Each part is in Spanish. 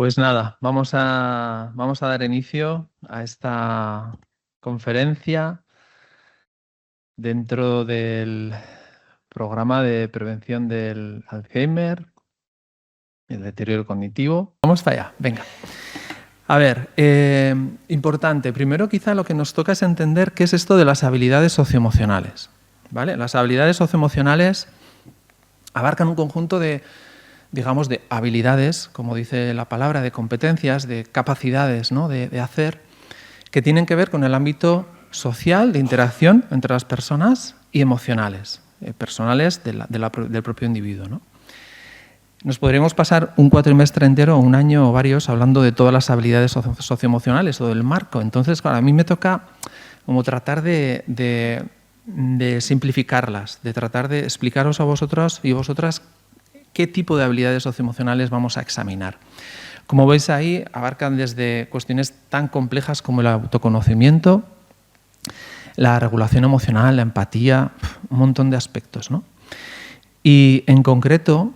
Pues nada, vamos a dar inicio a esta conferencia dentro del programa de prevención del Alzheimer, el deterioro cognitivo. Vamos para allá, venga. A ver, importante, primero quizá lo que nos toca es entender qué es esto de las habilidades socioemocionales, ¿vale? Las habilidades socioemocionales abarcan un conjunto de, digamos, de habilidades, como dice la palabra, de competencias, de capacidades, ¿no? de hacer, que tienen que ver con el ámbito social, de interacción entre las personas y emocionales, personales del propio individuo, ¿no? Nos podríamos pasar un cuatrimestre entero, un año o varios hablando de todas las habilidades socioemocionales o del marco. Entonces, claro, a mí me toca como tratar de simplificarlas, de tratar de explicaros a vosotros y vosotras qué tipo de habilidades socioemocionales vamos a examinar. Como veis ahí, abarcan desde cuestiones tan complejas como el autoconocimiento, la regulación emocional, la empatía, un montón de aspectos, ¿no? Y en concreto,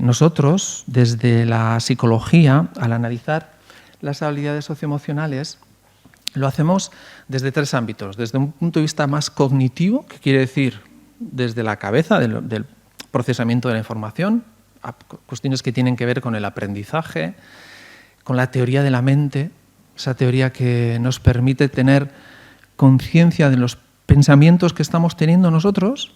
nosotros, desde la psicología, al analizar las habilidades socioemocionales, lo hacemos desde tres ámbitos. Desde un punto de vista más cognitivo, que quiere decir desde la cabeza, del procesamiento de la información, a cuestiones que tienen que ver con el aprendizaje, con la teoría de la mente, esa teoría que nos permite tener conciencia de los pensamientos que estamos teniendo nosotros,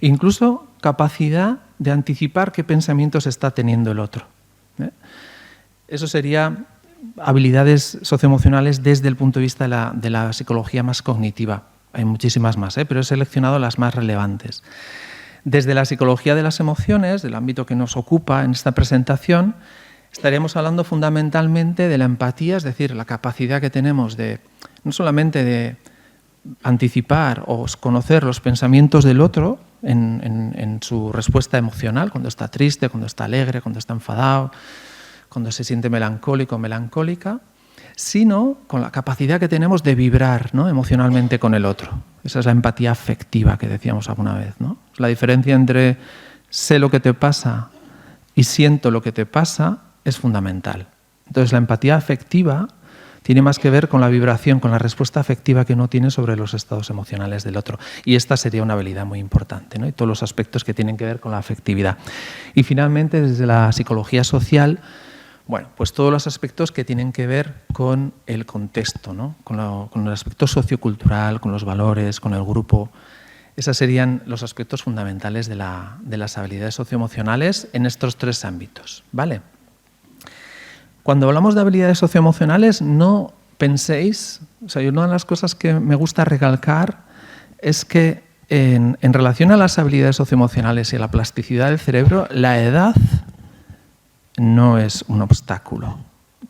incluso capacidad de anticipar qué pensamientos está teniendo el otro. Eso sería habilidades socioemocionales desde el punto de vista de la psicología más cognitiva. Hay muchísimas más, pero he seleccionado las más relevantes. Desde la psicología de las emociones, del ámbito que nos ocupa en esta presentación, estaríamos hablando fundamentalmente de la empatía, es decir, la capacidad que tenemos de no solamente de anticipar o conocer los pensamientos del otro en su respuesta emocional, cuando está triste, cuando está alegre, cuando está enfadado, cuando se siente melancólico o melancólica, sino con la capacidad que tenemos de vibrar, ¿no?, emocionalmente con el otro. Esa es la empatía afectiva que decíamos alguna vez, ¿no? La diferencia entre sé lo que te pasa y siento lo que te pasa es fundamental. Entonces, la empatía afectiva tiene más que ver con la vibración, con la respuesta afectiva que uno tiene sobre los estados emocionales del otro. Y esta sería una habilidad muy importante, ¿no? Y todos los aspectos que tienen que ver con la afectividad. Y finalmente, desde la psicología social, bueno, pues todos los aspectos que tienen que ver con el contexto, ¿no? Con el aspecto sociocultural, con los valores, con el grupo. Esos serían los aspectos fundamentales de las habilidades socioemocionales en estos tres ámbitos, ¿vale? Cuando hablamos de habilidades socioemocionales, no penséis, o sea, una de las cosas que me gusta recalcar es que en relación a las habilidades socioemocionales y a la plasticidad del cerebro, la edad no es un obstáculo.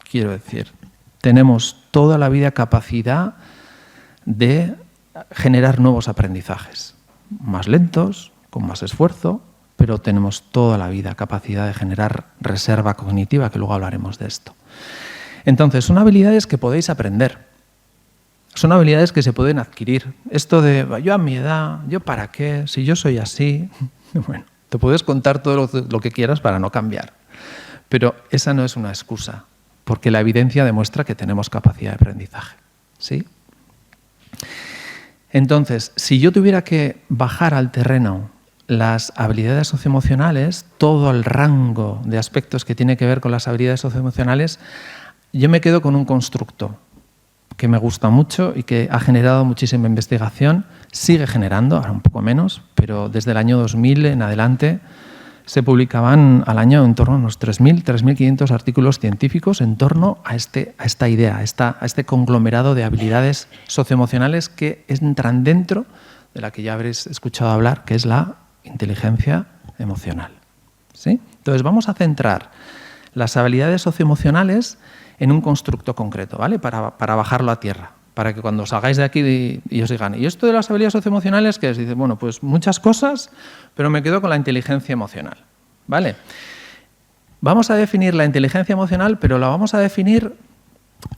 Quiero decir, tenemos toda la vida capacidad de generar nuevos aprendizajes, más lentos, con más esfuerzo, pero tenemos toda la vida capacidad de generar reserva cognitiva, que luego hablaremos de esto. Entonces, son habilidades que podéis aprender, son habilidades que se pueden adquirir. Esto de, yo a mi edad, yo para qué, si yo soy así, bueno, te puedes contar todo lo que quieras para no cambiar, pero esa no es una excusa, porque la evidencia demuestra que tenemos capacidad de aprendizaje, ¿sí? Entonces, si yo tuviera que bajar al terreno las habilidades socioemocionales, todo el rango de aspectos que tiene que ver con las habilidades socioemocionales, yo me quedo con un constructo que me gusta mucho y que ha generado muchísima investigación, sigue generando, ahora un poco menos, pero desde el año 2000 en adelante se publicaban al año en torno a unos 3.000, 3.500 artículos científicos en torno a esta idea, a este conglomerado de habilidades socioemocionales que entran dentro de la que ya habréis escuchado hablar, que es la inteligencia emocional, ¿sí? Entonces vamos a centrar las habilidades socioemocionales en un constructo concreto, ¿vale? Para bajarlo a tierra, para que cuando salgáis de aquí y os digan, ¿y esto de las habilidades socioemocionales qué es? Dice, bueno, pues muchas cosas, pero me quedo con la inteligencia emocional, ¿vale? Vamos a definir la inteligencia emocional, pero la vamos a definir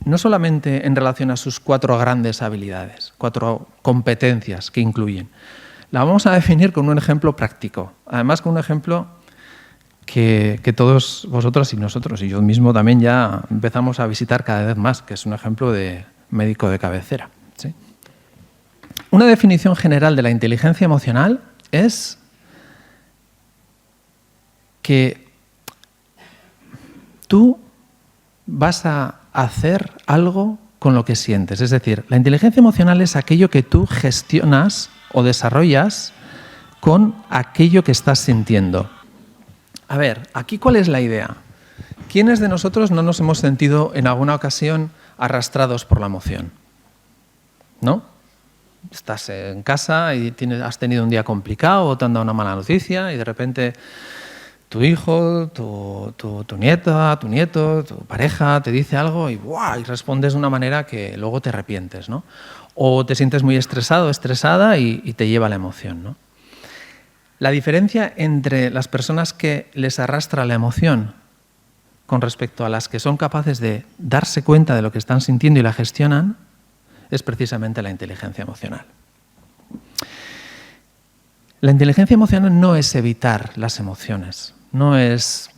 no solamente en relación a sus 4 grandes habilidades, 4 competencias que incluyen. La vamos a definir con un ejemplo práctico, además con un ejemplo que todos vosotros y nosotros, y yo mismo también, ya empezamos a visitar cada vez más, que es un ejemplo de médico de cabecera. ¿Sí? Una definición general de la inteligencia emocional es que tú vas a hacer algo con lo que sientes. Es decir, la inteligencia emocional es aquello que tú gestionas o desarrollas con aquello que estás sintiendo. A ver, aquí ¿cuál es la idea? ¿Quiénes de nosotros no nos hemos sentido en alguna ocasión arrastrados por la emoción? ¿No? Estás en casa y has tenido un día complicado o te han dado una mala noticia y de repente tu hijo, tu nieta, tu nieto, tu pareja te dice algo y ¡buah! Y respondes de una manera que luego te arrepientes, ¿no? O te sientes muy estresado, estresada y te lleva la emoción, ¿no? La diferencia entre las personas que les arrastra la emoción con respecto a las que son capaces de darse cuenta de lo que están sintiendo y la gestionan es precisamente la inteligencia emocional. La inteligencia emocional no es evitar las emociones, no es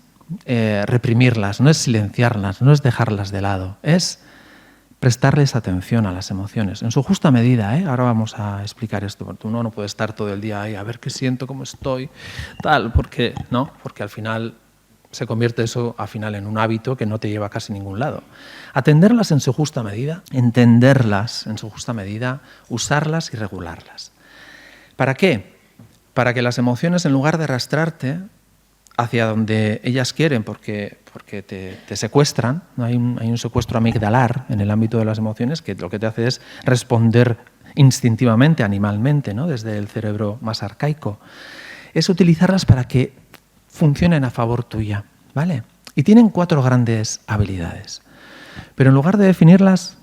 reprimirlas, no es silenciarlas, no es dejarlas de lado, es prestarles atención a las emociones, en su justa medida, ¿eh? Ahora vamos a explicar esto, porque uno no puede estar todo el día ahí a ver qué siento, cómo estoy, tal, porque al final se convierte eso en un hábito que no te lleva a casi ningún lado. Atenderlas en su justa medida, entenderlas en su justa medida, usarlas y regularlas. ¿Para qué? Para que las emociones, en lugar de arrastrarte hacia donde ellas quieren, porque te secuestran, ¿no? Hay un secuestro amigdalar en el ámbito de las emociones que lo que te hace es responder instintivamente, animalmente, ¿no? Desde el cerebro más arcaico. Es utilizarlas para que funcionen a favor tuya, ¿vale? Y tienen 4 grandes habilidades. Pero en lugar de definirlas,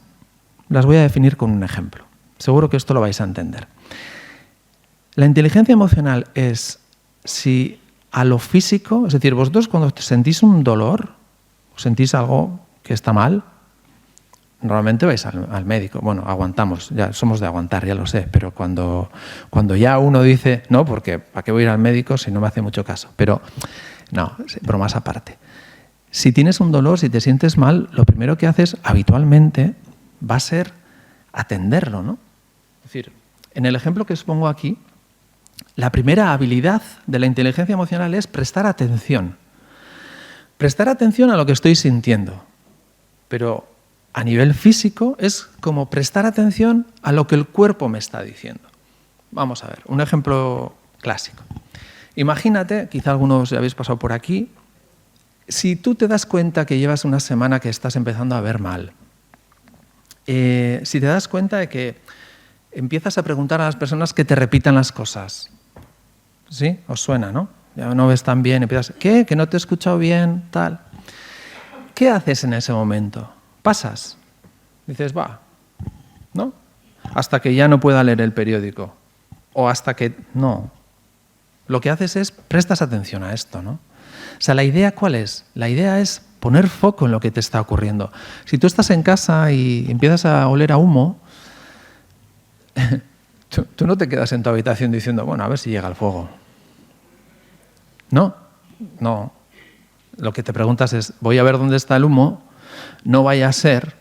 las voy a definir con un ejemplo. Seguro que esto lo vais a entender. La inteligencia emocional es si a lo físico, es decir, vosotros cuando sentís un dolor, sentís algo que está mal, normalmente vais al médico. Bueno, aguantamos, ya somos de aguantar, ya lo sé, pero cuando ya uno dice, no, porque ¿para qué voy a ir al médico si no me hace mucho caso? Pero no, bromas aparte. Si tienes un dolor, si te sientes mal, lo primero que haces habitualmente va a ser atenderlo, ¿no? Es decir, en el ejemplo que os pongo aquí, la primera habilidad de la inteligencia emocional es prestar atención. Prestar atención a lo que estoy sintiendo. Pero a nivel físico es como prestar atención a lo que el cuerpo me está diciendo. Vamos a ver, un ejemplo clásico. Imagínate, quizá algunos ya habéis pasado por aquí, si tú te das cuenta que llevas una semana que estás empezando a ver mal, si te das cuenta de que empiezas a preguntar a las personas que te repitan las cosas, ¿sí? Os suena, ¿no? Ya no ves tan bien, empiezas, ¿qué? ¿Que no te he escuchado bien? Tal. ¿Qué haces en ese momento? Pasas. Dices, va, ¿no? Hasta que ya no pueda leer el periódico. O hasta que... No. Lo que haces es, prestas atención a esto, ¿no? O sea, ¿la idea cuál es? La idea es poner foco en lo que te está ocurriendo. Si tú estás en casa y empiezas a oler a humo, tú no te quedas en tu habitación diciendo, bueno, a ver si llega el fuego. No. Lo que te preguntas es, voy a ver dónde está el humo, no vaya a ser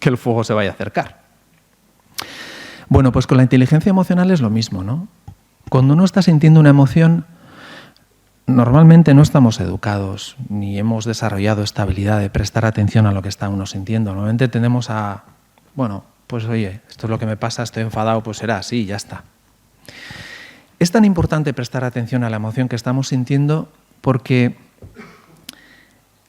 que el fuego se vaya a acercar. Bueno, pues con la inteligencia emocional es lo mismo, ¿no? Cuando uno está sintiendo una emoción, normalmente no estamos educados ni hemos desarrollado esta habilidad de prestar atención a lo que está uno sintiendo. Normalmente tendemos a, bueno, pues oye, esto es lo que me pasa, estoy enfadado, pues será así, ya está. Es tan importante prestar atención a la emoción que estamos sintiendo porque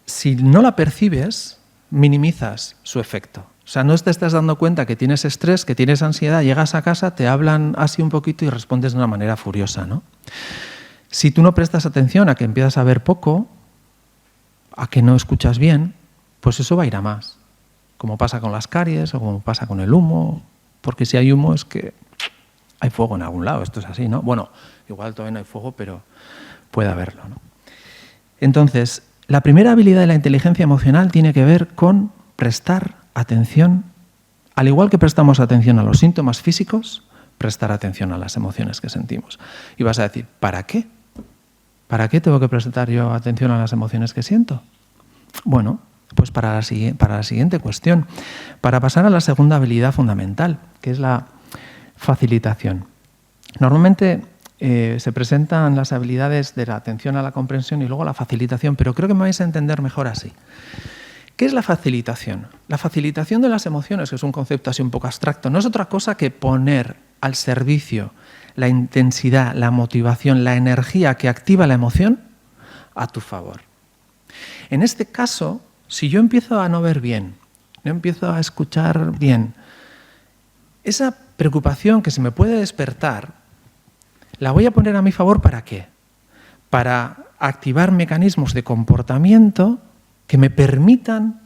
si no la percibes, minimizas su efecto. O sea, no te estás dando cuenta que tienes estrés, que tienes ansiedad, llegas a casa, te hablan así un poquito y respondes de una manera furiosa, ¿no? Si tú no prestas atención a que empiezas a ver poco, a que no escuchas bien, pues eso va a ir a más. Como pasa con las caries o como pasa con el humo, porque si hay humo es que hay fuego en algún lado, esto es así, ¿no? Bueno, igual todavía no hay fuego, pero puede haberlo, ¿no? Entonces, la primera habilidad de la inteligencia emocional tiene que ver con prestar atención, al igual que prestamos atención a los síntomas físicos, prestar atención a las emociones que sentimos. Y vas a decir, ¿para qué? ¿Para qué tengo que prestar yo atención a las emociones que siento? Bueno, pues para la siguiente cuestión, para pasar a la segunda habilidad fundamental, que es la facilitación. Normalmente se presentan las habilidades de la atención a la comprensión y luego la facilitación, pero creo que me vais a entender mejor así. ¿Qué es la facilitación? La facilitación de las emociones, que es un concepto así un poco abstracto, no es otra cosa que poner al servicio la intensidad, la motivación, la energía que activa la emoción a tu favor. En este caso, si yo empiezo a no ver bien, no empiezo a escuchar bien, esa preocupación que se me puede despertar, la voy a poner a mi favor ¿para qué? Para activar mecanismos de comportamiento que me permitan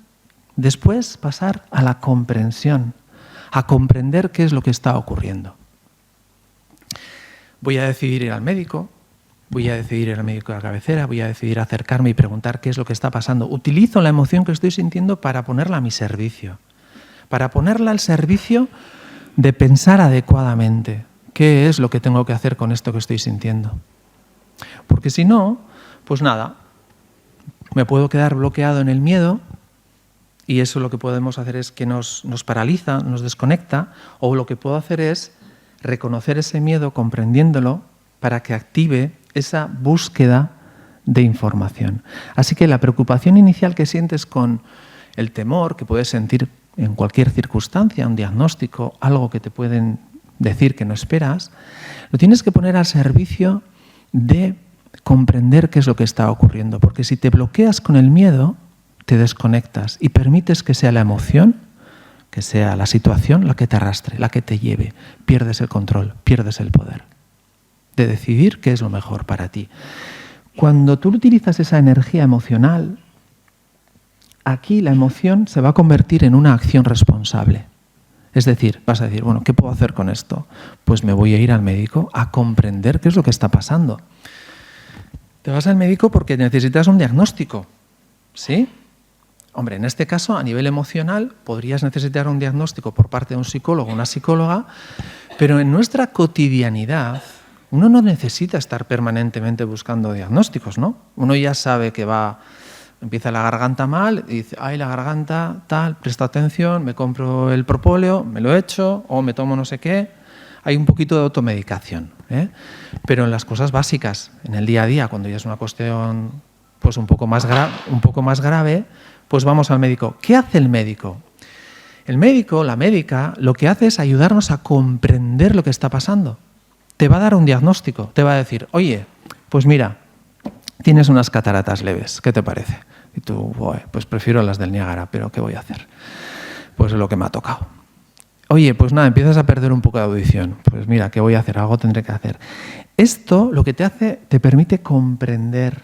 después pasar a la comprensión, a comprender qué es lo que está ocurriendo. Voy a decidir ir al médico, voy a decidir ir al médico de la cabecera, voy a decidir acercarme y preguntar qué es lo que está pasando. Utilizo la emoción que estoy sintiendo para ponerla a mi servicio, para ponerla al servicio de pensar adecuadamente qué es lo que tengo que hacer con esto que estoy sintiendo. Porque si no, pues nada, me puedo quedar bloqueado en el miedo y eso lo que podemos hacer es que nos paraliza, nos desconecta, o lo que puedo hacer es reconocer ese miedo, comprendiéndolo, para que active esa búsqueda de información. Así que la preocupación inicial que sientes con el temor que puedes sentir en cualquier circunstancia, un diagnóstico, algo que te pueden decir que no esperas, lo tienes que poner al servicio de comprender qué es lo que está ocurriendo, porque si te bloqueas con el miedo, te desconectas y permites que sea la emoción, que sea la situación la que te arrastre, la que te lleve, pierdes el control, pierdes el poder de decidir qué es lo mejor para ti. Cuando tú utilizas esa energía emocional, aquí la emoción se va a convertir en una acción responsable. Es decir, vas a decir, bueno, ¿qué puedo hacer con esto? Pues me voy a ir al médico a comprender qué es lo que está pasando. Te vas al médico porque necesitas un diagnóstico, ¿sí? Hombre, en este caso, a nivel emocional, podrías necesitar un diagnóstico por parte de un psicólogo o una psicóloga, pero en nuestra cotidianidad uno no necesita estar permanentemente buscando diagnósticos, ¿no? Uno ya sabe que empieza la garganta mal y dice, ay, la garganta, tal, presta atención, me compro el propóleo, me lo echo o me tomo no sé qué. Hay un poquito de automedicación, ¿eh? Pero en las cosas básicas, en el día a día, cuando ya es una cuestión pues un poco más grave, pues vamos al médico. ¿Qué hace el médico? El médico, la médica, lo que hace es ayudarnos a comprender lo que está pasando. Te va a dar un diagnóstico, te va a decir, oye, pues mira, tienes unas cataratas leves, ¿qué te parece? Y tú, pues prefiero las del Niágara, pero ¿qué voy a hacer? Pues es lo que me ha tocado. Oye, pues nada, empiezas a perder un poco de audición. Pues mira, ¿qué voy a hacer? Algo tendré que hacer. Esto lo que te hace, te permite comprender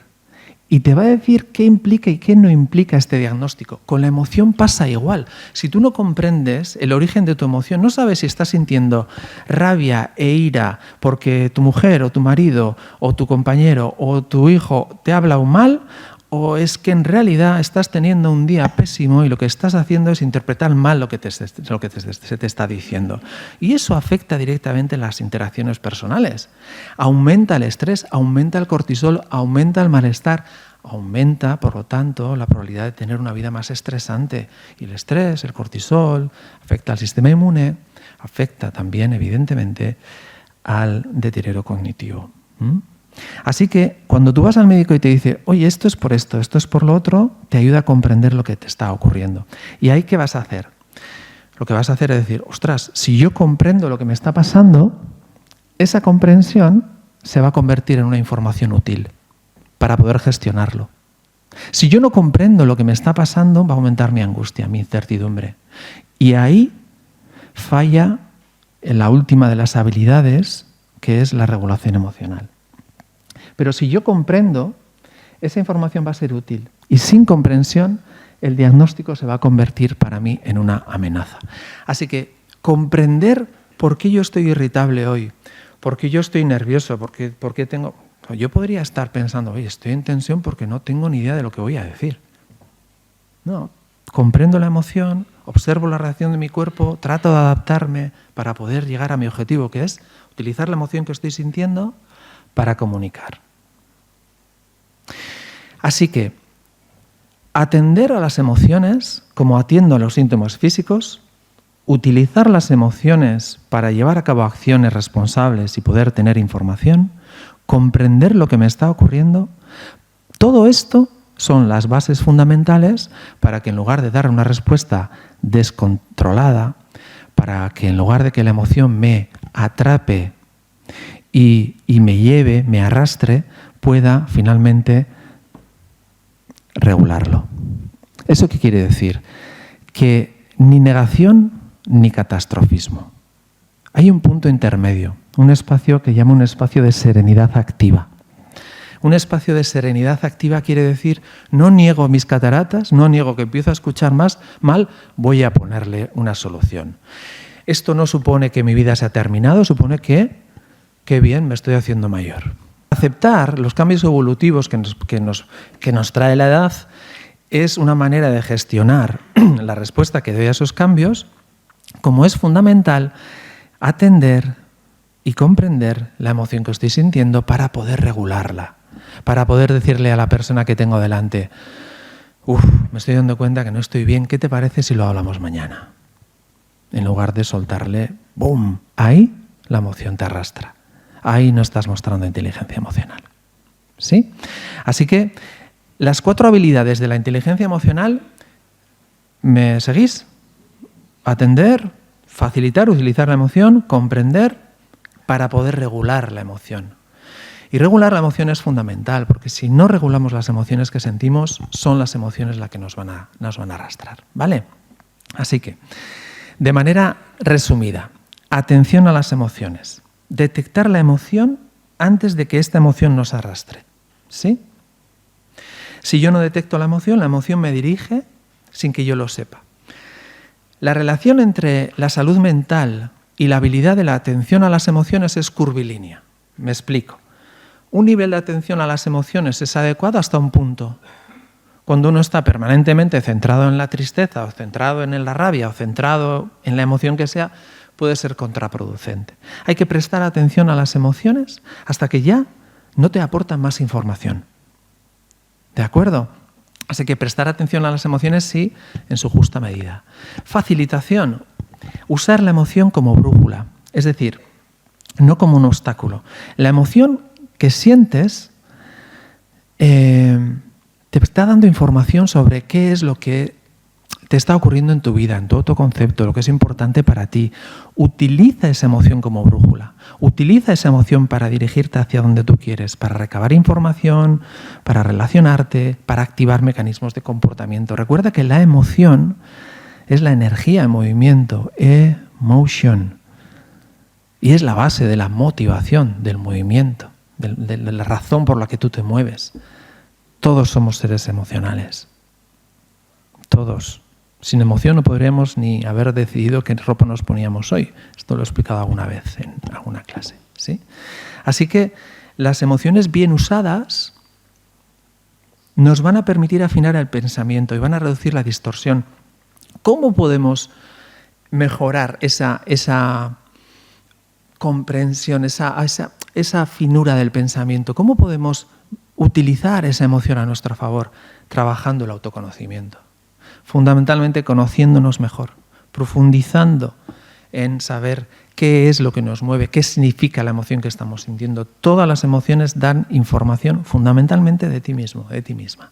y te va a decir qué implica y qué no implica este diagnóstico. Con la emoción pasa igual. Si tú no comprendes el origen de tu emoción, no sabes si estás sintiendo rabia e ira porque tu mujer o tu marido o tu compañero o tu hijo te ha hablado mal, o es que en realidad estás teniendo un día pésimo y lo que estás haciendo es interpretar mal lo que se te está diciendo. Y eso afecta directamente las interacciones personales. Aumenta el estrés, aumenta el cortisol, aumenta el malestar, aumenta, por lo tanto, la probabilidad de tener una vida más estresante. Y el estrés, el cortisol, afecta al sistema inmune, afecta también, evidentemente, al deterioro cognitivo. Así que cuando tú vas al médico y te dice, oye, esto es por lo otro, te ayuda a comprender lo que te está ocurriendo. ¿Y ahí qué vas a hacer? Lo que vas a hacer es decir, ostras, si yo comprendo lo que me está pasando, esa comprensión se va a convertir en una información útil para poder gestionarlo. Si yo no comprendo lo que me está pasando, va a aumentar mi angustia, mi incertidumbre. Y ahí falla en la última de las habilidades, que es la regulación emocional. Pero si yo comprendo, esa información va a ser útil. Y sin comprensión, el diagnóstico se va a convertir para mí en una amenaza. Así que comprender por qué yo estoy irritable hoy, por qué yo estoy nervioso, por qué tengo... Yo podría estar pensando, oye, estoy en tensión porque no tengo ni idea de lo que voy a decir. No, comprendo la emoción, observo la reacción de mi cuerpo, trato de adaptarme para poder llegar a mi objetivo, que es utilizar la emoción que estoy sintiendo para comunicar. Así que atender a las emociones como atiendo a los síntomas físicos, utilizar las emociones para llevar a cabo acciones responsables y poder tener información, comprender lo que me está ocurriendo, todo esto son las bases fundamentales para que en lugar de dar una respuesta descontrolada, para que en lugar de que la emoción me atrape y me lleve, me arrastre, pueda finalmente regularlo. ¿Eso qué quiere decir? Que ni negación ni catastrofismo. Hay un punto intermedio, un espacio que llamo un espacio de serenidad activa. Un espacio de serenidad activa quiere decir, no niego mis cataratas, no niego que empiezo a escuchar mal, voy a ponerle una solución. Esto no supone que mi vida se ha terminado, supone que, qué bien, me estoy haciendo mayor. Aceptar los cambios evolutivos que nos trae la edad es una manera de gestionar la respuesta que doy a esos cambios, como es fundamental atender y comprender la emoción que estoy sintiendo para poder regularla, para poder decirle a la persona que tengo delante, me estoy dando cuenta que no estoy bien, ¿qué te parece si lo hablamos mañana? En lugar de soltarle, ¡boom! Ahí la emoción te arrastra. Ahí no estás mostrando inteligencia emocional. ¿Sí? Así que las 4 habilidades de la inteligencia emocional, ¿me seguís? Atender, facilitar, utilizar la emoción, comprender para poder regular la emoción. Y regular la emoción es fundamental, porque si no regulamos las emociones que sentimos, son las emociones las que nos van a arrastrar. ¿Vale? Así que, de manera resumida, atención a las emociones. Detectar la emoción antes de que esta emoción nos arrastre. ¿Sí? Si yo no detecto la emoción me dirige sin que yo lo sepa. La relación entre la salud mental y la habilidad de la atención a las emociones es curvilínea. Me explico. Un nivel de atención a las emociones es adecuado hasta un punto. Cuando uno está permanentemente centrado en la tristeza o centrado en la rabia o centrado en la emoción que sea, puede ser contraproducente. Hay que prestar atención a las emociones hasta que ya no te aportan más información. ¿De acuerdo? Así que prestar atención a las emociones sí, en su justa medida. Facilitación. Usar la emoción como brújula, es decir, no como un obstáculo. La emoción que sientes te está dando información sobre qué es lo que te está ocurriendo en tu vida, en tu autoconcepto, lo que es importante para ti. Utiliza esa emoción como brújula. Utiliza esa emoción para dirigirte hacia donde tú quieres, para recabar información, para relacionarte, para activar mecanismos de comportamiento. Recuerda que la emoción es la energía en movimiento, emotion. Y es la base de la motivación, del movimiento, de la razón por la que tú te mueves. Todos somos seres emocionales. Todos. Sin emoción no podríamos ni haber decidido qué ropa nos poníamos hoy. Esto lo he explicado alguna vez en alguna clase, ¿sí? Así que las emociones bien usadas nos van a permitir afinar el pensamiento y van a reducir la distorsión. ¿Cómo podemos mejorar esa comprensión, esa finura del pensamiento? ¿Cómo podemos utilizar esa emoción a nuestro favor? Trabajando el autoconocimiento. Fundamentalmente conociéndonos mejor, profundizando en saber qué es lo que nos mueve, qué significa la emoción que estamos sintiendo. Todas las emociones dan información fundamentalmente de ti mismo, de ti misma.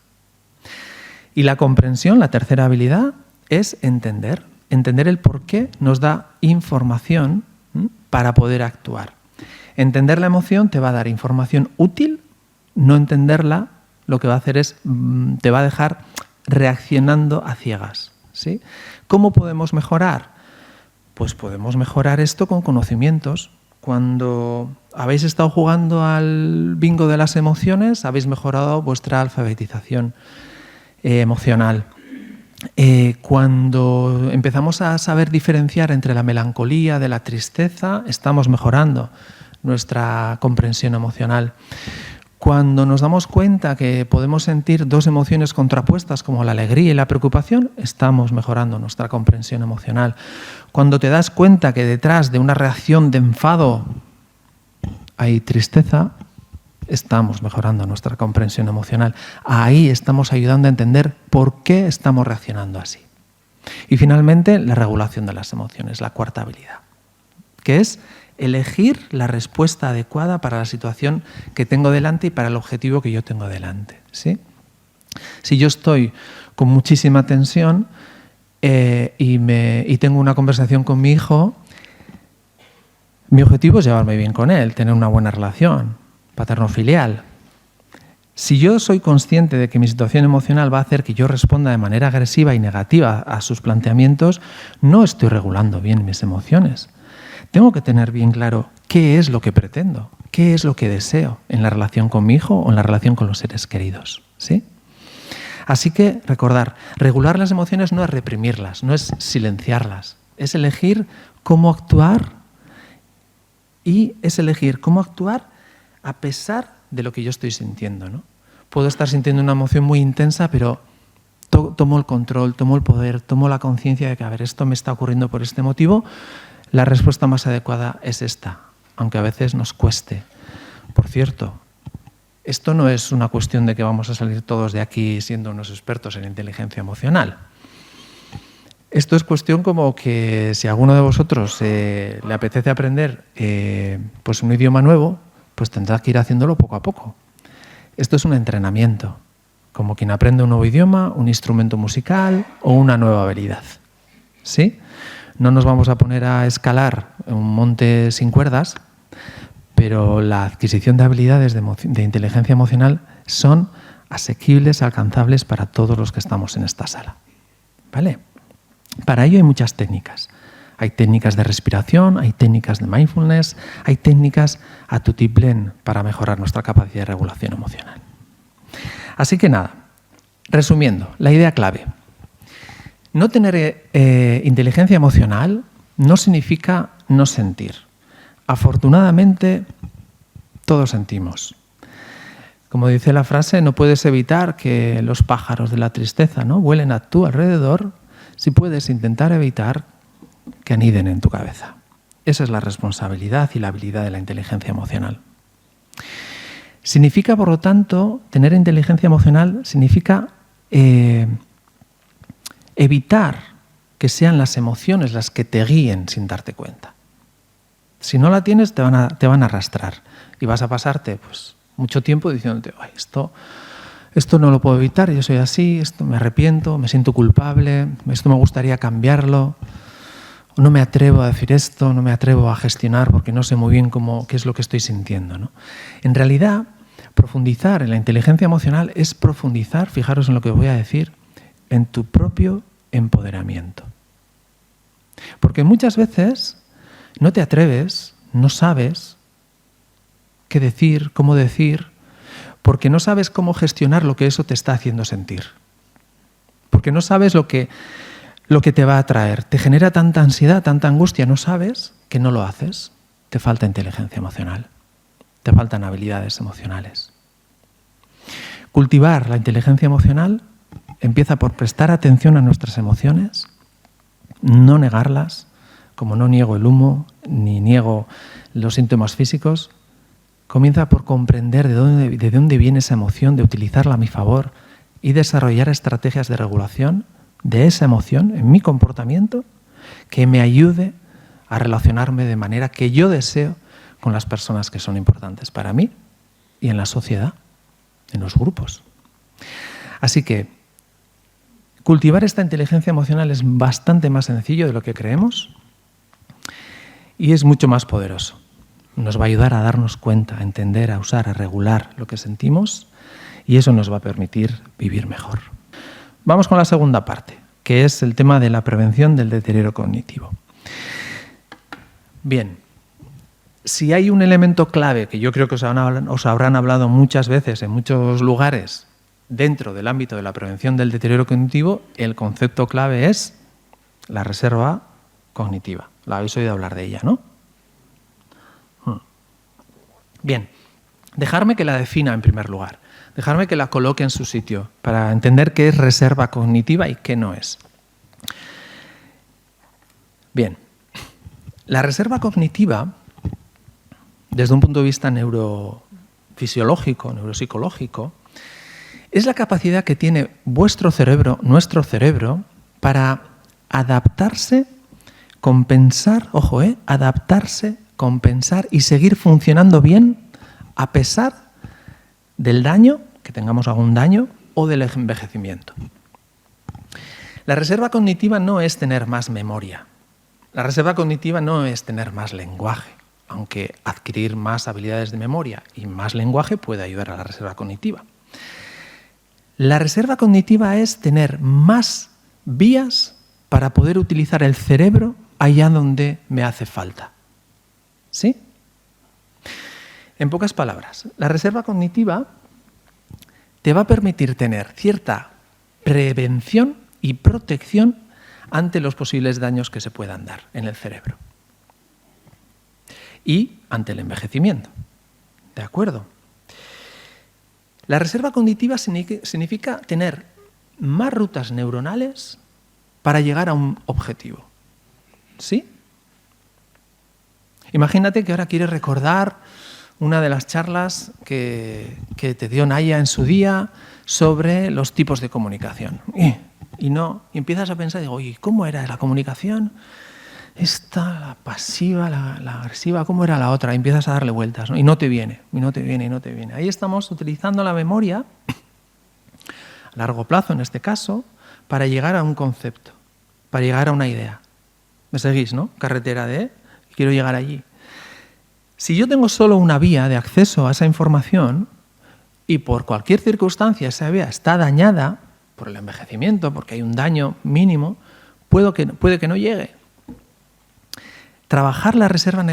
Y la comprensión, la tercera habilidad, es entender el por qué nos da información para poder actuar. Entender la emoción te va a dar información útil, no entenderla lo que va a hacer es, te va a dejar reaccionando a ciegas, ¿sí? ¿Cómo podemos mejorar? Pues podemos mejorar esto con conocimientos. Cuando habéis estado jugando al bingo de las emociones, habéis mejorado vuestra alfabetización emocional. Cuando empezamos a saber diferenciar entre la melancolía de la tristeza, estamos mejorando nuestra comprensión emocional. Cuando nos damos cuenta que podemos sentir 2 emociones contrapuestas como la alegría y la preocupación, estamos mejorando nuestra comprensión emocional. Cuando te das cuenta que detrás de una reacción de enfado hay tristeza, estamos mejorando nuestra comprensión emocional. Ahí estamos ayudando a entender por qué estamos reaccionando así. Y finalmente, la regulación de las emociones, la cuarta habilidad, que es elegir la respuesta adecuada para la situación que tengo delante y para el objetivo que yo tengo delante, ¿sí? Si yo estoy con muchísima tensión y tengo una conversación con mi hijo, mi objetivo es llevarme bien con él, tener una buena relación paterno-filial. Si yo soy consciente de que mi situación emocional va a hacer que yo responda de manera agresiva y negativa a sus planteamientos, no estoy regulando bien mis emociones. Tengo que tener bien claro qué es lo que pretendo, qué es lo que deseo en la relación con mi hijo o en la relación con los seres queridos, ¿sí? Así que recordar, regular las emociones no es reprimirlas, no es silenciarlas, es elegir cómo actuar y es elegir cómo actuar a pesar de lo que yo estoy sintiendo, ¿no? Puedo estar sintiendo una emoción muy intensa, pero tomo el control, tomo el poder, tomo la conciencia de que, a ver, esto me está ocurriendo por este motivo. La respuesta más adecuada es esta, aunque a veces nos cueste. Por cierto, esto no es una cuestión de que vamos a salir todos de aquí siendo unos expertos en inteligencia emocional. Esto es cuestión como que si a alguno de vosotros le apetece aprender pues un idioma nuevo, pues tendrá que ir haciéndolo poco a poco. Esto es un entrenamiento, como quien aprende un nuevo idioma, un instrumento musical o una nueva habilidad, ¿sí? No nos vamos a poner a escalar un monte sin cuerdas, pero la adquisición de habilidades de inteligencia emocional son asequibles, alcanzables para todos los que estamos en esta sala, ¿vale? Para ello hay muchas técnicas. Hay técnicas de respiración, hay técnicas de mindfulness, hay técnicas a tutiplén para mejorar nuestra capacidad de regulación emocional. Así que nada, resumiendo, la idea clave. No tener inteligencia emocional no significa no sentir. Afortunadamente, todos sentimos. Como dice la frase, no puedes evitar que los pájaros de la tristeza, ¿no?, vuelen a tu alrededor, si puedes intentar evitar que aniden en tu cabeza. Esa es la responsabilidad y la habilidad de la inteligencia emocional. Significa, por lo tanto, tener inteligencia emocional significa evitar que sean las emociones las que te guíen sin darte cuenta. Si no la tienes, te van a arrastrar y vas a pasarte pues mucho tiempo diciéndote, ay, esto no lo puedo evitar, yo soy así, esto me arrepiento, me siento culpable, esto me gustaría cambiarlo. No me atrevo a decir esto, no me atrevo a gestionar porque no sé muy bien qué es lo que estoy sintiendo, ¿no? En realidad, profundizar en la inteligencia emocional es profundizar, fijaros en lo que voy a decir, en tu propio empoderamiento. Porque muchas veces no te atreves, no sabes qué decir, cómo decir, porque no sabes cómo gestionar lo que eso te está haciendo sentir. Porque no sabes lo que te va a traer. Te genera tanta ansiedad, tanta angustia, no sabes que no lo haces. Te falta inteligencia emocional. Te faltan habilidades emocionales. Cultivar la inteligencia emocional empieza por prestar atención a nuestras emociones, no negarlas, como no niego el humo, ni niego los síntomas físicos. Comienza por comprender de dónde viene esa emoción, de utilizarla a mi favor y desarrollar estrategias de regulación de esa emoción en mi comportamiento que me ayude a relacionarme de manera que yo deseo con las personas que son importantes para mí y en la sociedad, en los grupos. Así que cultivar esta inteligencia emocional es bastante más sencillo de lo que creemos y es mucho más poderoso. Nos va a ayudar a darnos cuenta, a entender, a usar, a regular lo que sentimos y eso nos va a permitir vivir mejor. Vamos con la segunda parte, que es el tema de la prevención del deterioro cognitivo. Bien, si hay un elemento clave que yo creo que os habrán hablado muchas veces en muchos lugares dentro del ámbito de la prevención del deterioro cognitivo, el concepto clave es la reserva cognitiva. La habéis oído hablar de ella, ¿no? Bien, dejarme que la defina en primer lugar. Dejarme que la coloque en su sitio para entender qué es reserva cognitiva y qué no es. Bien, la reserva cognitiva, desde un punto de vista fisiológico, neuropsicológico, es la capacidad que tiene vuestro cerebro, nuestro cerebro, para adaptarse, compensar, ojo, adaptarse, compensar y seguir funcionando bien a pesar del daño, que tengamos algún daño, o del envejecimiento. La reserva cognitiva no es tener más memoria. La reserva cognitiva no es tener más lenguaje, aunque adquirir más habilidades de memoria y más lenguaje puede ayudar a la reserva cognitiva. La reserva cognitiva es tener más vías para poder utilizar el cerebro allá donde me hace falta. ¿Sí? En pocas palabras, la reserva cognitiva te va a permitir tener cierta prevención y protección ante los posibles daños que se puedan dar en el cerebro y ante el envejecimiento. ¿De acuerdo? La reserva cognitiva significa tener más rutas neuronales para llegar a un objetivo. ¿Sí? Imagínate que ahora quieres recordar una de las charlas que te dio Naya en su día sobre los tipos de comunicación. Y empiezas a pensar, digo, oye, ¿cómo era la comunicación? Esta, la pasiva, la agresiva, ¿cómo era la otra? Y empiezas a darle vueltas, ¿no? Y no te viene. Ahí estamos utilizando la memoria, a largo plazo en este caso, para llegar a un concepto, para llegar a una idea. ¿Me seguís, no? Carretera de, quiero llegar allí. Si yo tengo solo una vía de acceso a esa información y por cualquier circunstancia esa vía está dañada por el envejecimiento, porque hay un daño mínimo, puede que no llegue. Trabajar la reserva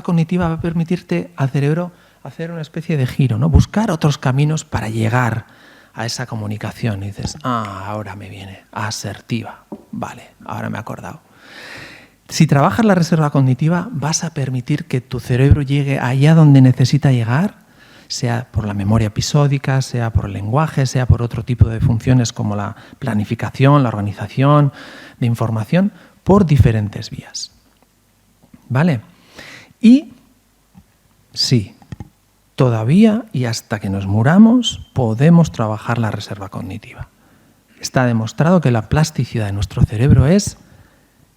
cognitiva va a permitirte al cerebro hacer una especie de giro, ¿no? Buscar otros caminos para llegar a esa comunicación. Y dices, ahora me viene, asertiva. Vale, ahora me he acordado. Si trabajas la reserva cognitiva, vas a permitir que tu cerebro llegue allá donde necesita llegar, sea por la memoria episódica, sea por el lenguaje, sea por otro tipo de funciones como la planificación, la organización de información, por diferentes vías. ¿Vale? Y sí, todavía y hasta que nos muramos podemos trabajar la reserva cognitiva. Está demostrado que la plasticidad de nuestro cerebro es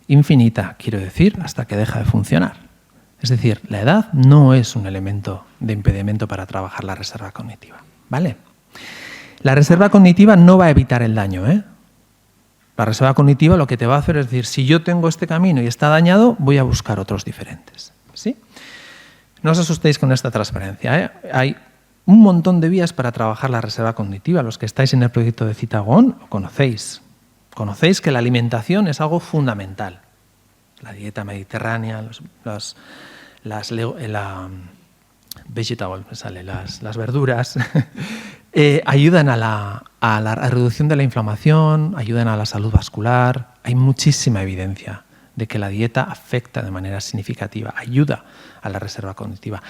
infinita, quiero decir, hasta que deja de funcionar. Es decir, la edad no es un elemento de impedimento para trabajar la reserva cognitiva. ¿Vale? La reserva cognitiva no va a evitar el daño, ¿eh? La reserva cognitiva lo que te va a hacer es decir, si yo tengo este camino y está dañado, voy a buscar otros diferentes. ¿Sí? No os asustéis con esta transparencia, ¿eh? Hay un montón de vías para trabajar la reserva cognitiva. Los que estáis en el proyecto de Citagón lo conocéis. Conocéis que la alimentación es algo fundamental. La dieta mediterránea, las verduras ayudan a la reducción de la inflamación, ayudan a la salud vascular. Hay muchísima evidencia de que la dieta afecta de manera significativa, ayuda a la reserva cognitiva.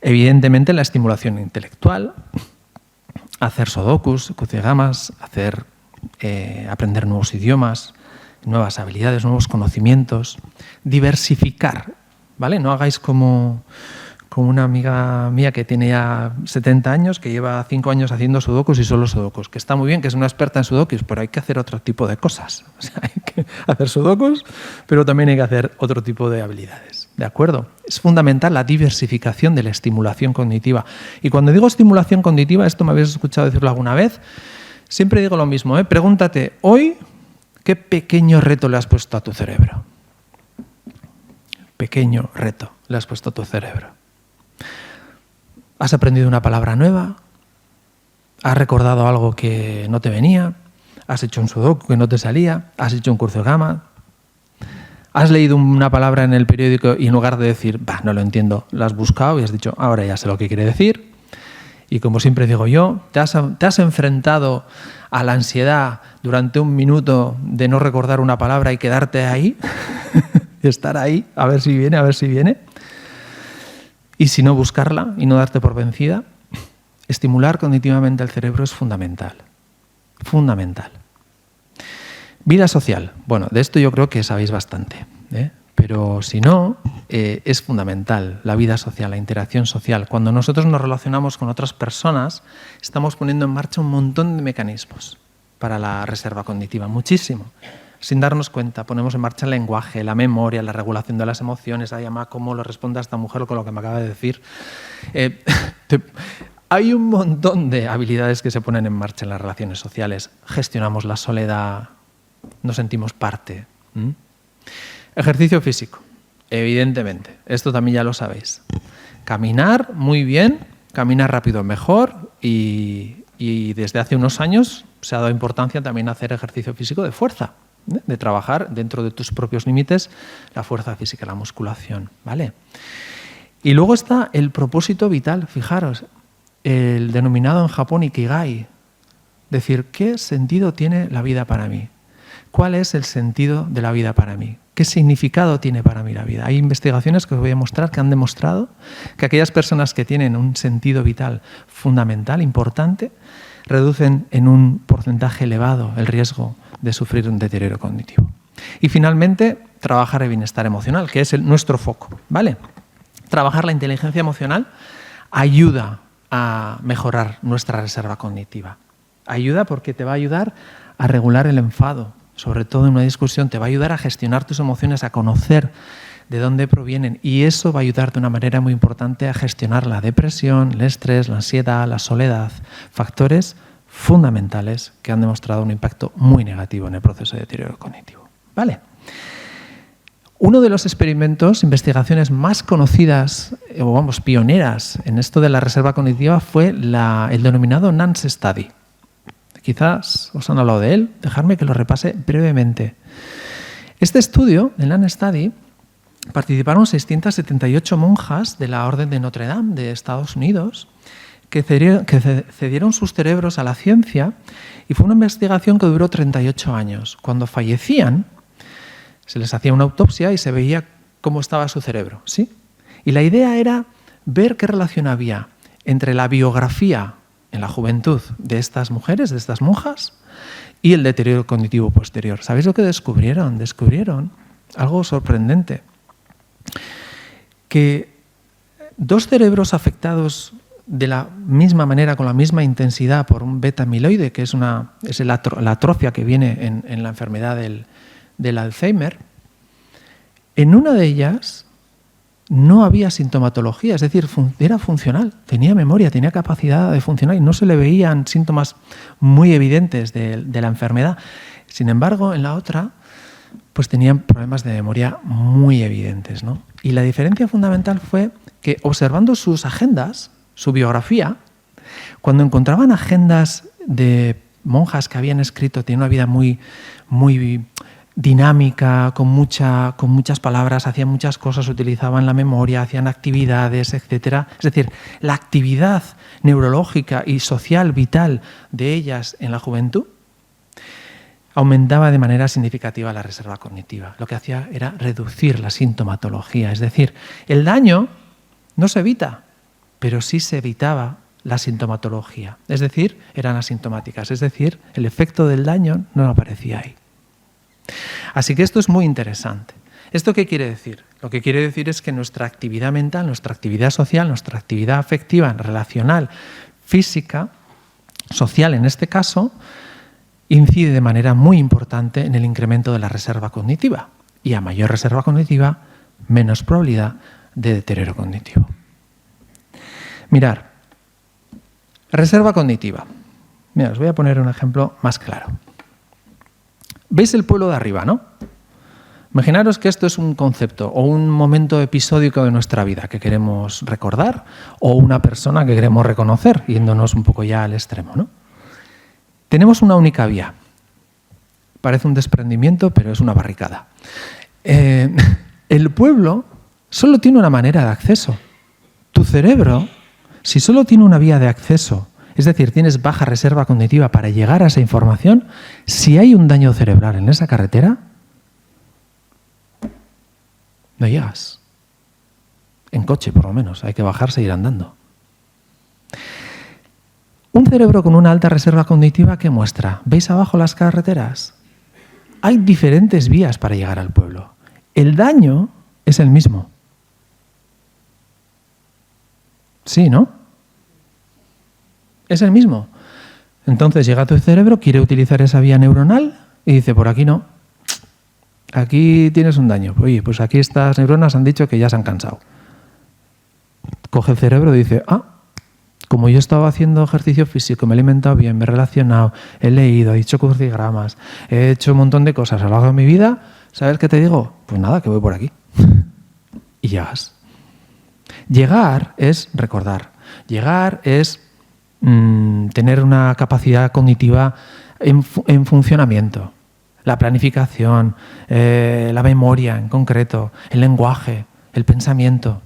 Evidentemente la estimulación intelectual, hacer sudokus, crucigramas, aprender nuevos idiomas, nuevas habilidades, nuevos conocimientos, diversificar, ¿vale? No hagáis como una amiga mía que tiene ya 70 años, que lleva 5 años haciendo sudokus y solo sudokus, que está muy bien, que es una experta en sudokus, pero hay que hacer otro tipo de cosas. O sea, hay que hacer sudokus, pero también hay que hacer otro tipo de habilidades, ¿de acuerdo? Es fundamental la diversificación de la estimulación cognitiva. Y cuando digo estimulación cognitiva, esto me habéis escuchado decirlo alguna vez, siempre digo lo mismo, ¿eh? Pregúntate, hoy, ¿qué pequeño reto le has puesto a tu cerebro? Pequeño reto le has puesto a tu cerebro. ¿Has aprendido una palabra nueva? ¿Has recordado algo que no te venía? ¿Has hecho un sudoku que no te salía? ¿Has hecho un crucigrama? ¿Has leído una palabra en el periódico y en lugar de decir, no lo entiendo, la has buscado y has dicho, ahora ya sé lo que quiere decir? Y como siempre digo yo, ¿te has enfrentado a la ansiedad durante un minuto de no recordar una palabra y quedarte ahí? Y estar ahí, a ver si viene. Y si no, buscarla y no darte por vencida. Estimular cognitivamente el cerebro es fundamental. Fundamental. Vida social. Bueno, de esto yo creo que sabéis bastante, ¿eh? pero si no, es fundamental la vida social, la interacción social. Cuando nosotros nos relacionamos con otras personas, estamos poniendo en marcha un montón de mecanismos para la reserva cognitiva, muchísimo. Sin darnos cuenta, ponemos en marcha el lenguaje, la memoria, la regulación de las emociones. Ay, mamá, ¿cómo le responde a esta mujer con lo que me acaba de decir? Hay un montón de habilidades que se ponen en marcha en las relaciones sociales. Gestionamos la soledad, nos sentimos parte. Ejercicio físico, evidentemente. Esto también ya lo sabéis. Caminar, muy bien. Caminar rápido, mejor. Y desde hace unos años se ha dado importancia también a hacer ejercicio físico de fuerza, de trabajar dentro de tus propios límites la fuerza física, la musculación, ¿vale? Y luego está el propósito vital, fijaros, el denominado en Japón Ikigai, decir, ¿qué sentido tiene la vida para mí? ¿Cuál es el sentido de la vida para mí? ¿Qué significado tiene para mí la vida? Hay investigaciones que os voy a mostrar que han demostrado que aquellas personas que tienen un sentido vital fundamental, importante, reducen en un porcentaje elevado el riesgo de sufrir un deterioro cognitivo. Y finalmente, trabajar el bienestar emocional, que es nuestro foco, ¿vale? Trabajar la inteligencia emocional ayuda a mejorar nuestra reserva cognitiva. Ayuda porque te va a ayudar a regular el enfado, sobre todo en una discusión, te va a ayudar a gestionar tus emociones, a conocer de dónde provienen, y eso va a ayudar de una manera muy importante a gestionar la depresión, el estrés, la ansiedad, la soledad, factores fundamentales que han demostrado un impacto muy negativo en el proceso de deterioro cognitivo. ¿Vale? Uno de los experimentos, investigaciones más conocidas, o vamos, pioneras en esto de la reserva cognitiva fue el denominado NANS Study. Quizás os han hablado de él, dejadme que lo repase brevemente. Este estudio, el NANS Study, participaron 678 monjas de la Orden de Notre Dame de Estados Unidos que cedieron sus cerebros a la ciencia, y fue una investigación que duró 38 años. Cuando fallecían, se les hacía una autopsia y se veía cómo estaba su cerebro, ¿sí? Y la idea era ver qué relación había entre la biografía en la juventud de estas mujeres, de estas monjas, y el deterioro cognitivo posterior. ¿Sabéis lo que descubrieron? Descubrieron algo sorprendente. Que dos cerebros afectados de la misma manera, con la misma intensidad por un beta-amiloide, que es la atrofia que viene en la enfermedad del Alzheimer, en una de ellas no había sintomatología, es decir, era funcional, tenía memoria, tenía capacidad de funcionar y no se le veían síntomas muy evidentes de la enfermedad. Sin embargo, en la otra, pues tenían problemas de memoria muy evidentes, ¿no? Y la diferencia fundamental fue que, observando sus agendas, su biografía, cuando encontraban agendas de monjas que habían escrito, tenían una vida muy, muy dinámica, con muchas palabras, hacían muchas cosas, utilizaban la memoria, hacían actividades, etc. Es decir, la actividad neurológica y social vital de ellas en la juventud aumentaba de manera significativa la reserva cognitiva. Lo que hacía era reducir la sintomatología. Es decir, el daño no se evita, pero sí se evitaba la sintomatología. Es decir, eran asintomáticas. Es decir, el efecto del daño no aparecía ahí. Así que esto es muy interesante. ¿Esto qué quiere decir? Lo que quiere decir es que nuestra actividad mental, nuestra actividad social, nuestra actividad afectiva, relacional, física, social en este caso, incide de manera muy importante en el incremento de la reserva cognitiva. Y a mayor reserva cognitiva, menos probabilidad de deterioro cognitivo. Mirar, reserva cognitiva. Mira, os voy a poner un ejemplo más claro. ¿Veis el pueblo de arriba, no? Imaginaros que esto es un concepto o un momento episódico de nuestra vida que queremos recordar, o una persona que queremos reconocer, yéndonos un poco ya al extremo, ¿no? Tenemos una única vía. Parece un desprendimiento, pero es una barricada. El pueblo solo tiene una manera de acceso. Tu cerebro, si solo tiene una vía de acceso, es decir, tienes baja reserva cognitiva para llegar a esa información, si hay un daño cerebral en esa carretera, no llegas. En coche, por lo menos, hay que bajarse e ir andando. Un cerebro con una alta reserva cognitiva, ¿qué muestra? ¿Veis abajo las carreteras? Hay diferentes vías para llegar al pueblo. el daño es el mismo. Sí, ¿no? Es el mismo. Entonces llega a tu cerebro, quiere utilizar esa vía neuronal y dice, por aquí no. Aquí tienes un daño. Oye, pues aquí estas neuronas han dicho que ya se han cansado. Coge el cerebro y dice, como yo estaba haciendo ejercicio físico, me he alimentado bien, me he relacionado, he leído, he dicho crucigramas, he hecho un montón de cosas a lo largo de mi vida, ¿sabes qué te digo? Pues nada, que voy por aquí. Y llegas. Llegar es recordar. Llegar es tener una capacidad cognitiva en funcionamiento. La planificación, la memoria en concreto, el lenguaje, el pensamiento.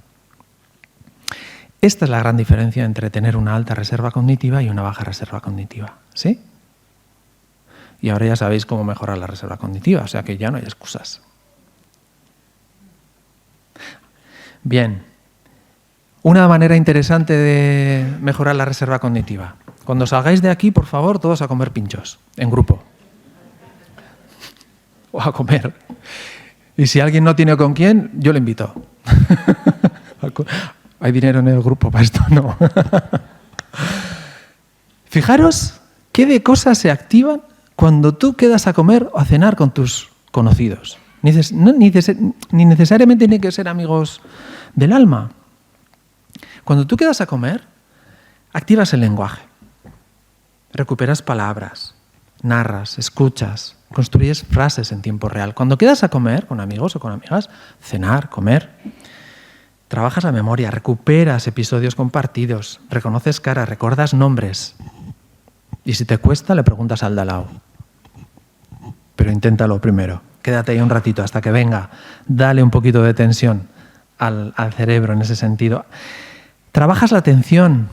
Esta es la gran diferencia entre tener una alta reserva cognitiva y una baja reserva cognitiva. ¿Sí? Y ahora ya sabéis cómo mejorar la reserva cognitiva, o sea que ya no hay excusas. Bien. Una manera interesante de mejorar la reserva cognitiva. Cuando salgáis de aquí, por favor, todos a comer pinchos, en grupo. O a comer. Y si alguien no tiene con quién, yo le invito. ¿Hay dinero en el grupo para esto? No. Fijaros qué de cosas se activan cuando tú quedas a comer o a cenar con tus conocidos. Ni necesariamente tienen que ser amigos del alma. Cuando tú quedas a comer, activas el lenguaje. Recuperas palabras, narras, escuchas, construyes frases en tiempo real. Cuando quedas a comer con amigos o con amigas, cenar, comer, trabajas la memoria, recuperas episodios compartidos, reconoces caras, recuerdas nombres. Y si te cuesta, le preguntas al de al lado. Pero inténtalo primero. Quédate ahí un ratito hasta que venga. Dale un poquito de tensión al cerebro en ese sentido. Trabajas la atención.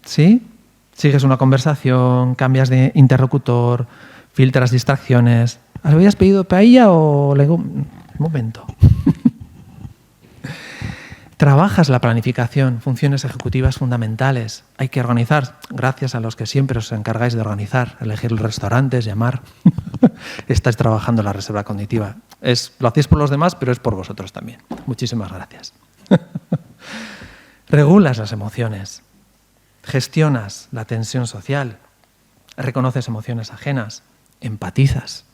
¿Sí? Sigues una conversación, cambias de interlocutor, filtras distracciones. ¿Habías pedido paella o un momento? Trabajas la planificación, funciones ejecutivas fundamentales. Hay que organizar, gracias a los que siempre os encargáis de organizar, elegir los restaurantes, llamar. Estáis trabajando la reserva cognitiva. Lo hacéis por los demás, pero es por vosotros también. Muchísimas gracias. Regulas las emociones, gestionas la tensión social, reconoces emociones ajenas, empatizas.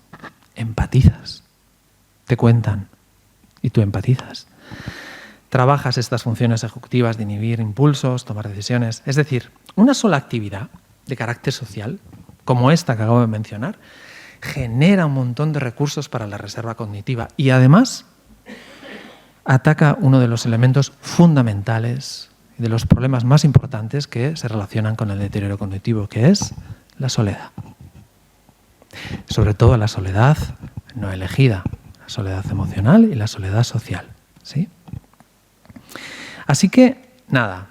Te cuentan y tú empatizas. Trabajas estas funciones ejecutivas de inhibir impulsos, tomar decisiones. Es decir, una sola actividad de carácter social, como esta que acabo de mencionar, genera un montón de recursos para la reserva cognitiva y además ataca uno de los elementos fundamentales y de los problemas más importantes que se relacionan con el deterioro cognitivo, que es la soledad. Sobre todo la soledad no elegida, la soledad emocional y la soledad social. ¿Sí? Así que, nada,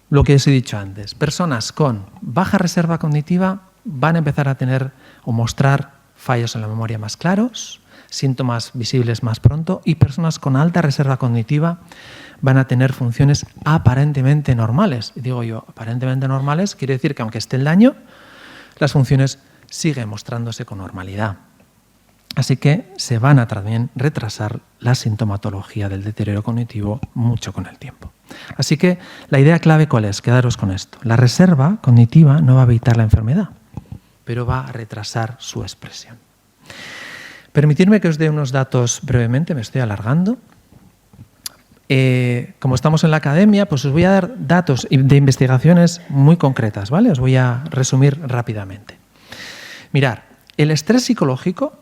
lo que os he dicho antes, personas con baja reserva cognitiva van a empezar a tener o mostrar fallos en la memoria más claros, síntomas visibles más pronto, y personas con alta reserva cognitiva van a tener funciones aparentemente normales. Y digo yo, aparentemente normales quiere decir que aunque esté el daño, las funciones siguen mostrándose con normalidad. Así que se van a también retrasar la sintomatología del deterioro cognitivo mucho con el tiempo. Así que la idea clave, ¿cuál es? Quedaros con esto. La reserva cognitiva no va a evitar la enfermedad, pero va a retrasar su expresión. Permitidme que os dé unos datos brevemente, me estoy alargando. Como estamos en la academia, pues os voy a dar datos de investigaciones muy concretas, ¿vale? Os voy a resumir rápidamente. Mirad, el estrés psicológico,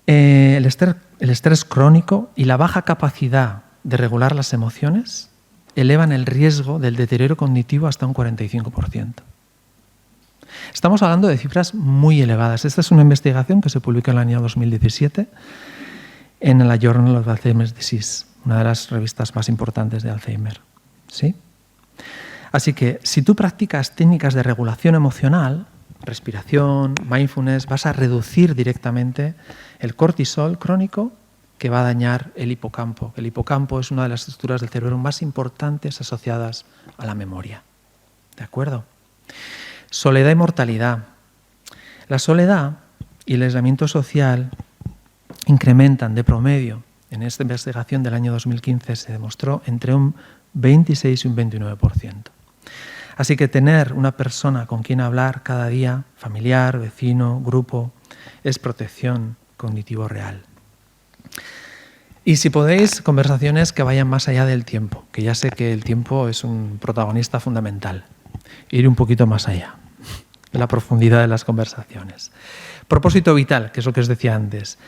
el estrés crónico y la baja capacidad de regular las emociones elevan el riesgo del deterioro cognitivo hasta un 45%. Estamos hablando de cifras muy elevadas. Esta es una investigación que se publicó en el año 2017 en la Journal of Alzheimer's Disease, una de las revistas más importantes de Alzheimer. ¿Sí? Así que si tú practicas técnicas de regulación emocional, respiración, mindfulness, vas a reducir directamente el cortisol crónico que va a dañar el hipocampo. El hipocampo es una de las estructuras del cerebro más importantes asociadas a la memoria. ¿De acuerdo? Soledad y mortalidad. La soledad y el aislamiento social incrementan de promedio. En esta investigación del año 2015 se demostró entre un 26 y un 29%. Así que tener una persona con quien hablar cada día, familiar, vecino, grupo, es protección cognitivo real. Y si podéis, conversaciones que vayan más allá del tiempo, que ya sé que el tiempo es un protagonista fundamental. Ir un poquito más allá de la profundidad de las conversaciones. Propósito vital, que es lo que os decía antes.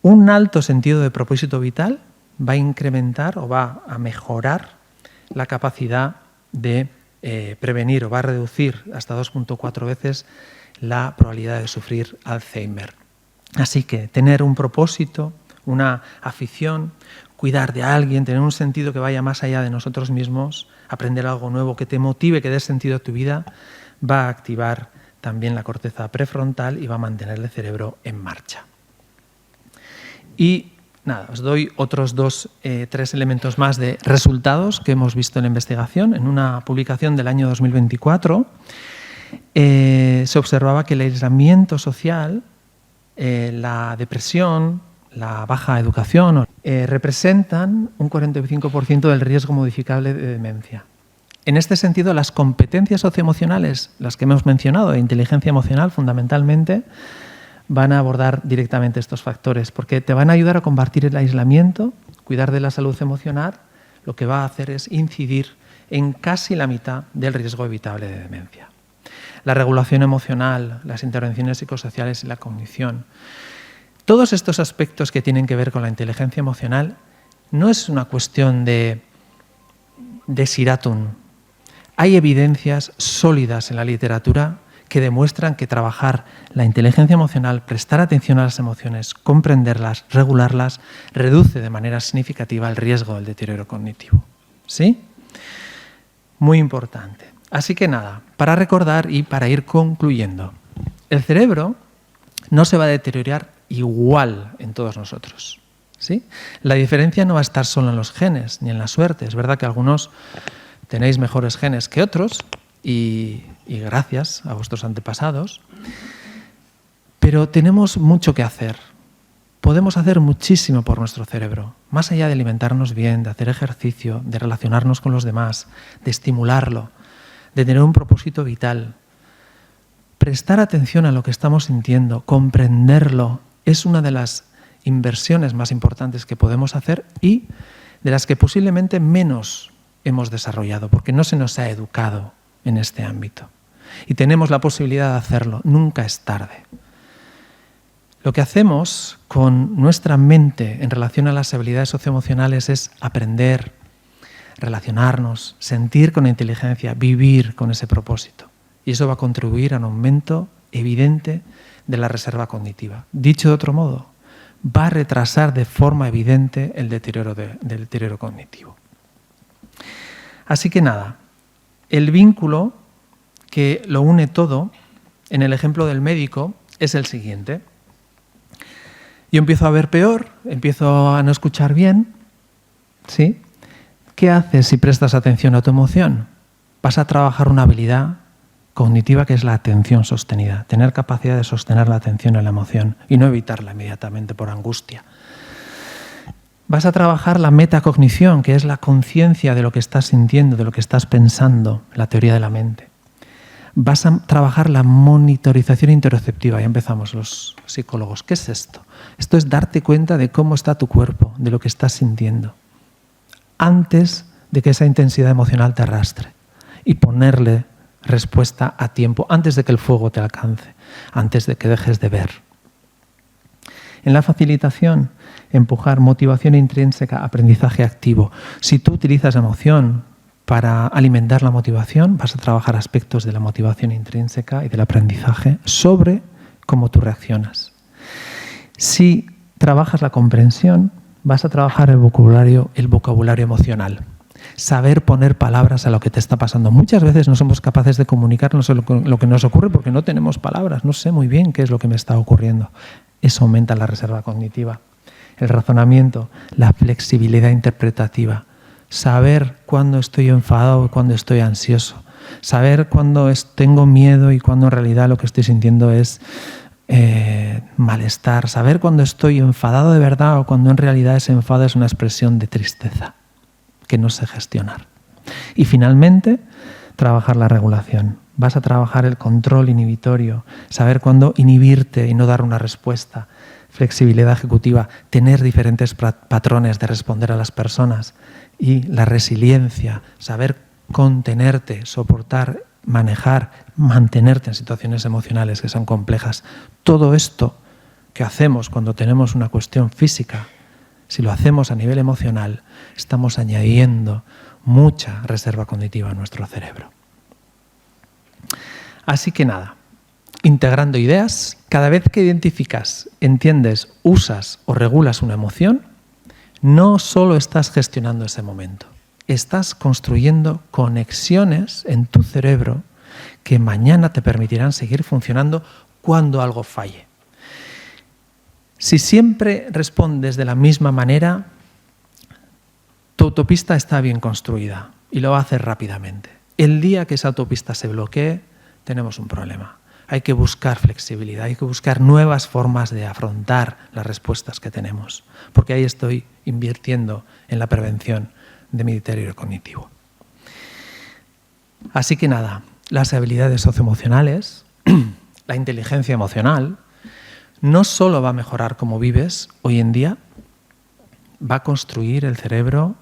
Un alto sentido de propósito vital va a incrementar o va a mejorar la capacidad de prevenir o va a reducir hasta 2.4 veces la probabilidad de sufrir Alzheimer. Así que tener un propósito, una afición, cuidar de alguien, tener un sentido que vaya más allá de nosotros mismos, aprender algo nuevo que te motive, que dé sentido a tu vida, va a activar también la corteza prefrontal y va a mantener el cerebro en marcha. Y nada, os doy otros tres elementos más de resultados que hemos visto en la investigación. En una publicación del año 2024 se observaba que el aislamiento social, la depresión, la baja educación representan un 45% del riesgo modificable de demencia. En este sentido, las competencias socioemocionales, las que hemos mencionado, de inteligencia emocional fundamentalmente, van a abordar directamente estos factores, porque te van a ayudar a combatir el aislamiento, cuidar de la salud emocional, lo que va a hacer es incidir en casi la mitad del riesgo evitable de demencia. La regulación emocional, las intervenciones psicosociales y la cognición. Todos estos aspectos que tienen que ver con la inteligencia emocional no es una cuestión de desirátum. Hay evidencias sólidas en la literatura que demuestran que trabajar la inteligencia emocional, prestar atención a las emociones, comprenderlas, regularlas, reduce de manera significativa el riesgo del deterioro cognitivo. ¿Sí? Muy importante. Así que nada, para recordar y para ir concluyendo, el cerebro no se va a deteriorar igual en todos nosotros. ¿Sí? La diferencia no va a estar solo en los genes ni en la suerte. Es verdad que algunos tenéis mejores genes que otros y gracias a vuestros antepasados, pero tenemos mucho que hacer. Podemos hacer muchísimo por nuestro cerebro, más allá de alimentarnos bien, de hacer ejercicio, de relacionarnos con los demás, de estimularlo, de tener un propósito vital. Prestar atención a lo que estamos sintiendo, comprenderlo, es una de las inversiones más importantes que podemos hacer y de las que posiblemente menos hemos desarrollado, porque no se nos ha educado en este ámbito. Y tenemos la posibilidad de hacerlo, nunca es tarde. Lo que hacemos con nuestra mente en relación a las habilidades socioemocionales es aprender, relacionarnos, sentir con inteligencia, vivir con ese propósito. Y eso va a contribuir a un aumento evidente de la reserva cognitiva. Dicho de otro modo, va a retrasar de forma evidente el deterioro cognitivo. Así que nada, el vínculo que lo une todo, en el ejemplo del médico, es el siguiente. Yo empiezo a ver peor, empiezo a no escuchar bien, ¿sí? ¿Qué haces si prestas atención a tu emoción? Vas a trabajar una habilidad cognitiva que es la atención sostenida, tener capacidad de sostener la atención en la emoción y no evitarla inmediatamente por angustia. Vas a trabajar la metacognición, que es la conciencia de lo que estás sintiendo, de lo que estás pensando, la teoría de la mente. Vas a trabajar la monitorización interoceptiva. Ya empezamos los psicólogos. ¿Qué es esto? Esto es darte cuenta de cómo está tu cuerpo, de lo que estás sintiendo, antes de que esa intensidad emocional te arrastre y ponerle respuesta a tiempo, antes de que el fuego te alcance, antes de que dejes de ver. En la facilitación, empujar motivación intrínseca, aprendizaje activo. Si tú utilizas la emoción para alimentar la motivación, vas a trabajar aspectos de la motivación intrínseca y del aprendizaje sobre cómo tú reaccionas. Si trabajas la comprensión, vas a trabajar el vocabulario emocional. Saber poner palabras a lo que te está pasando. Muchas veces no somos capaces de comunicarnos lo que nos ocurre porque no tenemos palabras. No sé muy bien qué es lo que me está ocurriendo. Eso aumenta la reserva cognitiva. El razonamiento, la flexibilidad interpretativa. Saber cuándo estoy enfadado y cuándo estoy ansioso. Saber cuándo tengo miedo y cuándo en realidad lo que estoy sintiendo es malestar, saber cuando estoy enfadado de verdad o cuando en realidad ese enfado es una expresión de tristeza que no sé gestionar. Y finalmente, trabajar la regulación. Vas a trabajar el control inhibitorio, saber cuándo inhibirte y no dar una respuesta, flexibilidad ejecutiva, tener diferentes patrones de responder a las personas y la resiliencia, saber contenerte, soportar, manejar, mantenerte en situaciones emocionales que son complejas. Todo esto que hacemos cuando tenemos una cuestión física, si lo hacemos a nivel emocional, estamos añadiendo mucha reserva cognitiva a nuestro cerebro. Así que nada, integrando ideas, cada vez que identificas, entiendes, usas o regulas una emoción, no solo estás gestionando ese momento, estás construyendo conexiones en tu cerebro que mañana te permitirán seguir funcionando cuando algo falle. Si siempre respondes de la misma manera, tu autopista está bien construida y lo va a hacer rápidamente. El día que esa autopista se bloquee, tenemos un problema. Hay que buscar flexibilidad, hay que buscar nuevas formas de afrontar las respuestas que tenemos, porque ahí estoy invirtiendo en la prevención de mi deterioro cognitivo. Así que nada, las habilidades socioemocionales, la inteligencia emocional, no solo va a mejorar cómo vives hoy en día, va a construir el cerebro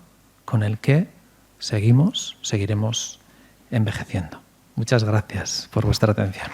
con el que seguiremos envejeciendo. Muchas gracias por vuestra atención.